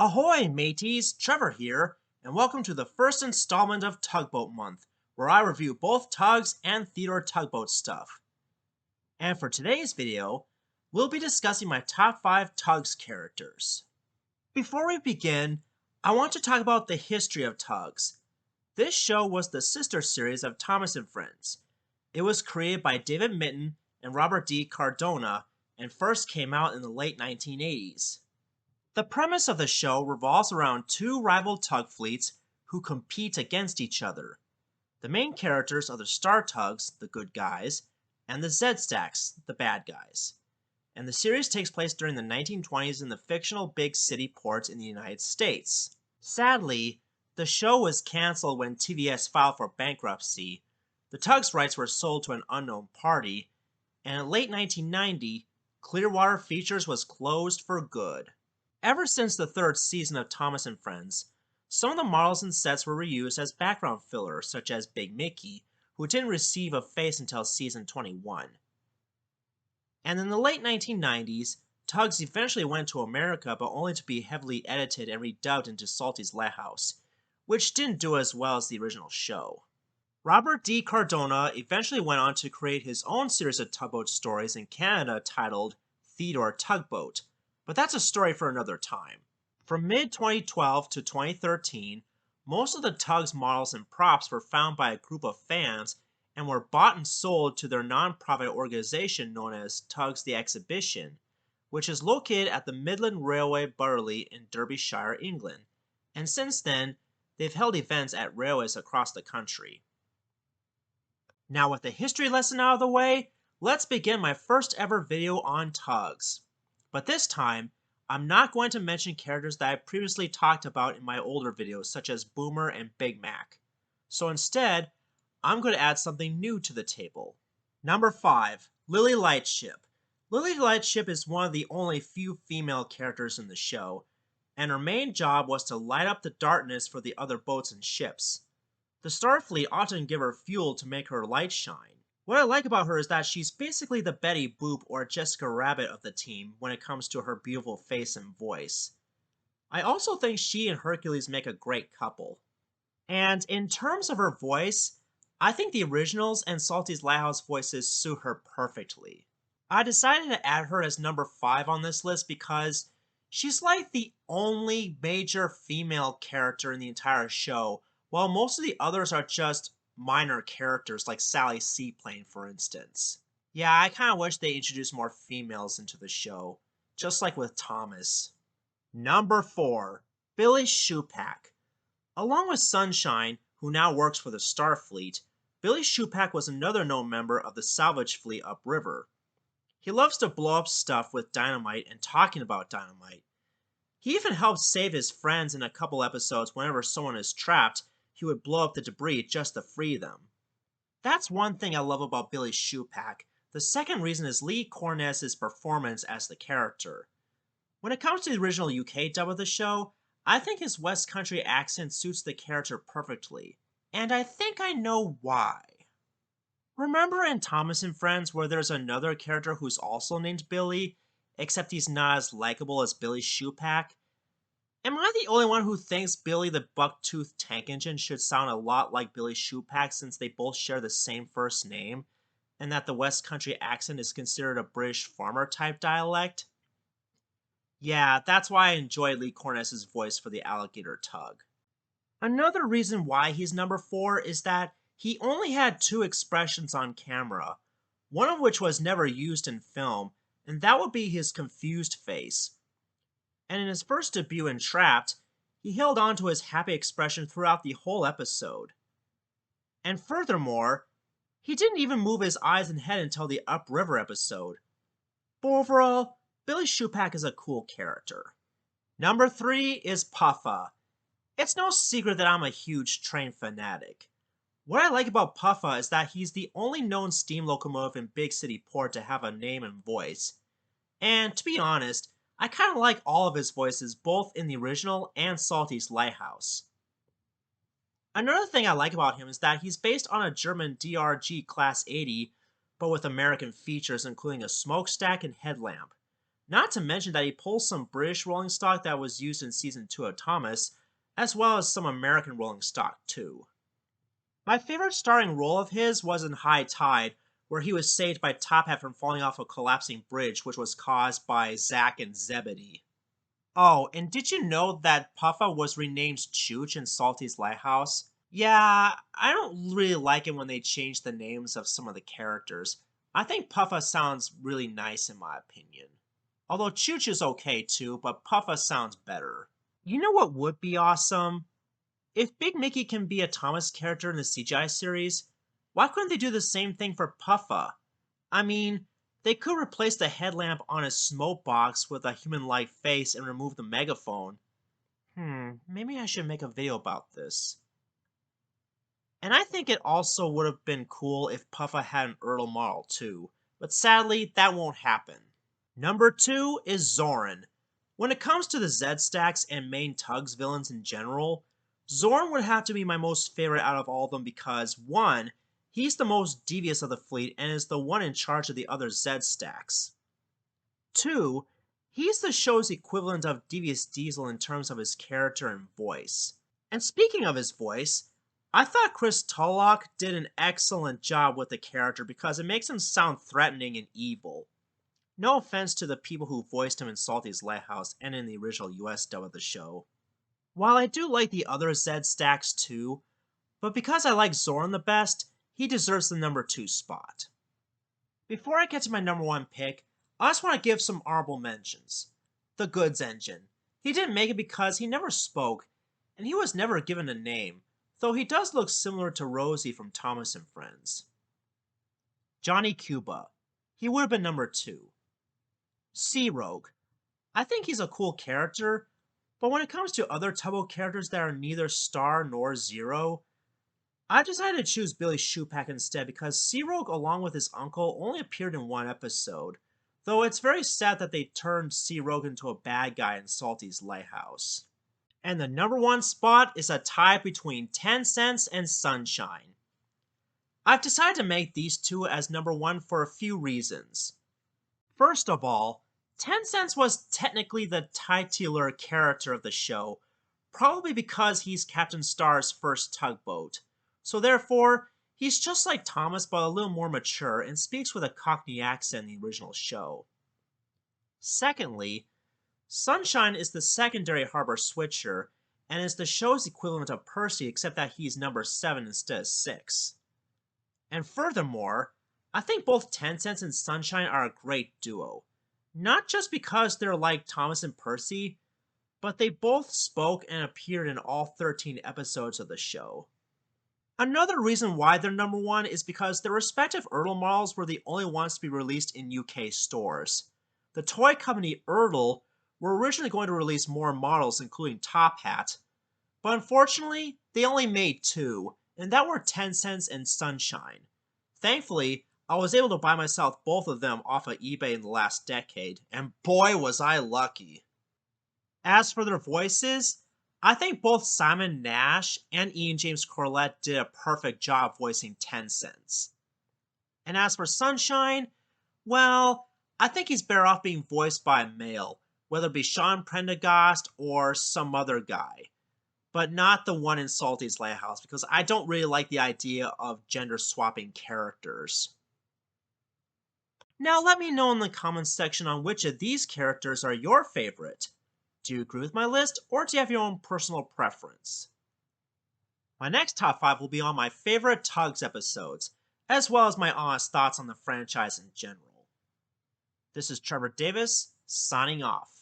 Ahoy, mateys! Trevor here, and welcome to the first installment of Tugboat Month, where I review both Tugs and Theodore Tugboat stuff. And for today's video, we'll be discussing my top 5 Tugs characters. Before we begin, I want to talk about the history of Tugs. This show was the sister series of Thomas and Friends. It was created by David Mitton and Robert D. Cardona, and first came out in the late 1980s. The premise of the show revolves around two rival tug fleets who compete against each other. The main characters are the Star Tugs, the good guys, and the Z Stacks, the bad guys. And the series takes place during the 1920s in the fictional big city ports in the United States. Sadly, the show was canceled when TVS filed for bankruptcy. The Tugs rights were sold to an unknown party, and in late 1990, Clearwater Features was closed for good. Ever since the third season of Thomas and Friends, some of the models and sets were reused as background filler, such as Big Mickey, who didn't receive a face until season 21. And in the late 1990s, Tugs eventually went to America, but only to be heavily edited and redubbed into Salty's Lighthouse, which didn't do as well as the original show. Robert D. Cardona eventually went on to create his own series of tugboat stories in Canada titled Theodore Tugboat, but that's a story for another time. From mid-2012 to 2013, most of the Tugs models and props were found by a group of fans and were bought and sold to their non-profit organization known as TUGS the Exhibition, which is located at the Midland Railway Burley in Derbyshire, England, and since then, they've held events at railways across the country. Now with the history lesson out of the way, let's begin my first ever video on Tugs. But this time, I'm not going to mention characters that I previously talked about in my older videos such as Boomer and Big Mac. So instead, I'm going to add something new to the table. Number 5. Lily Lightship. Lily Lightship is one of the only few female characters in the show, and her main job was to light up the darkness for the other boats and ships. The Starfleet often give her fuel to make her light shine. What I like about her is that she's basically the Betty Boop or Jessica Rabbit of the team when it comes to her beautiful face and voice. I also think she and Hercules make a great couple. And in terms of her voice, I think the originals and Salty's Lighthouse voices suit her perfectly. I decided to add her as number 5 on this list because she's like the only major female character in the entire show, while most of the others are just minor characters like Sally Seaplane, for instance. Yeah, I kind of wish they introduced more females into the show, just like with Thomas. Number 4. Billy Shupak. Along with Sunshine, who now works for the Starfleet, Billy Shupak was another known member of the salvage fleet upriver. He loves to blow up stuff with dynamite and talking about dynamite. He even helps save his friends in a couple episodes. Whenever someone is trapped, he would blow up the debris just to free them. That's one thing I love about Billy Shupak. The second reason is Lee Corness's performance as the character. When it comes to the original UK dub of the show, I think his West Country accent suits the character perfectly. And I think I know why. Remember in Thomas and Friends where there's another character who's also named Billy, except he's not as likable as Billy Shupak? Am I the only one who thinks Billy the Buck-Toothed Tank Engine should sound a lot like Billy Shupak since they both share the same first name, and that the West Country accent is considered a British farmer-type dialect? Yeah, that's why I enjoy Lee Corness's voice for the alligator tug. Another reason why he's number 4 is that he only had 2 expressions on camera, one of which was never used in film, and that would be his confused face. And in his first debut in Trapped, he held on to his happy expression throughout the whole episode. And furthermore, he didn't even move his eyes and head until the Upriver episode. But overall, Billy Shupak is a cool character. Number 3 is Puffa. It's no secret that I'm a huge train fanatic. What I like about Puffa is that he's the only known steam locomotive in Big City Port to have a name and voice. And to be honest, I kind of like all of his voices both in the original and Salty's Lighthouse. Another thing I like about him is that he's based on a German DRG Class 80, but with American features including a smokestack and headlamp. Not to mention that he pulls some British rolling stock that was used in Season 2 of Thomas, as well as some American rolling stock too. My favorite starring role of his was in High Tide, where he was saved by Top Hat from falling off a collapsing bridge which was caused by Zack and Zebedee. Oh, and did you know that Puffa was renamed Chooch in Salty's Lighthouse? Yeah, I don't really like it when they change the names of some of the characters. I think Puffa sounds really nice in my opinion. Although Chooch is okay too, but Puffa sounds better. You know what would be awesome? If Big Mickey can be a Thomas character in the CGI series, why couldn't they do the same thing for Puffa? I mean, they could replace the headlamp on his smoke box with a human-like face and remove the megaphone. Maybe I should make a video about this. And I think it also would have been cool if Puffa had an Ertl model too, but sadly, that won't happen. Number 2 is Zoran. When it comes to the Z-Stacks and main Tugs villains in general, Zoran would have to be my most favorite out of all of them because 1. He's the most devious of the fleet and is the one in charge of the other Z-Stacks. 2. He's the show's equivalent of Devious Diesel in terms of his character and voice. And speaking of his voice, I thought Chris Tulloch did an excellent job with the character because it makes him sound threatening and evil. No offense to the people who voiced him in Salty's Lighthouse and in the original US dub of the show. While I do like the other Z-Stacks too, but because I like Zoran the best, he deserves the number 2 spot. Before I get to my number 1 pick, I just want to give some honorable mentions. The Goods Engine. He didn't make it because he never spoke, and he was never given a name, though he does look similar to Rosie from Thomas and Friends. Johnny Cuba. He would have been number 2. Sea Rogue. I think he's a cool character, but when it comes to other Tugboat characters that are neither Star nor Zero, I decided to choose Billy Shupak instead because Sea Rogue along with his uncle only appeared in 1 episode, though it's very sad that they turned Sea Rogue into a bad guy in Salty's Lighthouse. And the number 1 spot is a tie between 10 Cents and Sunshine. I've decided to make these two as number 1 for a few reasons. First of all, 10 Cents was technically the titular character of the show, probably because he's Captain Star's first tugboat. So therefore, he's just like Thomas but a little more mature and speaks with a Cockney accent in the original show. Secondly, Sunshine is the secondary harbor switcher and is the show's equivalent of Percy except that he's number 7 instead of 6. And furthermore, I think both 10 Cents and Sunshine are a great duo. Not just because they're like Thomas and Percy, but they both spoke and appeared in all 13 episodes of the show. Another reason why they're number 1 is because their respective Ertl models were the only ones to be released in UK stores. The toy company Ertl were originally going to release more models including Top Hat, but unfortunately they only made 2, and that were 10 Cents and Sunshine. Thankfully, I was able to buy myself both of them off of eBay in the last decade, and boy was I lucky. As for their voices, I think both Simon Nash and Ian James Corlett did a perfect job voicing 10 Cents. And as for Sunshine, well, I think he's better off being voiced by a male, whether it be Sean Prendergast or some other guy, but not the one in Salty's Lighthouse because I don't really like the idea of gender swapping characters. Now let me know in the comments section on which of these characters are your favorite. Do you agree with my list, or do you have your own personal preference? My next top 5 will be on my favorite TUGS episodes, as well as my honest thoughts on the franchise in general. This is Trevor Davis, signing off.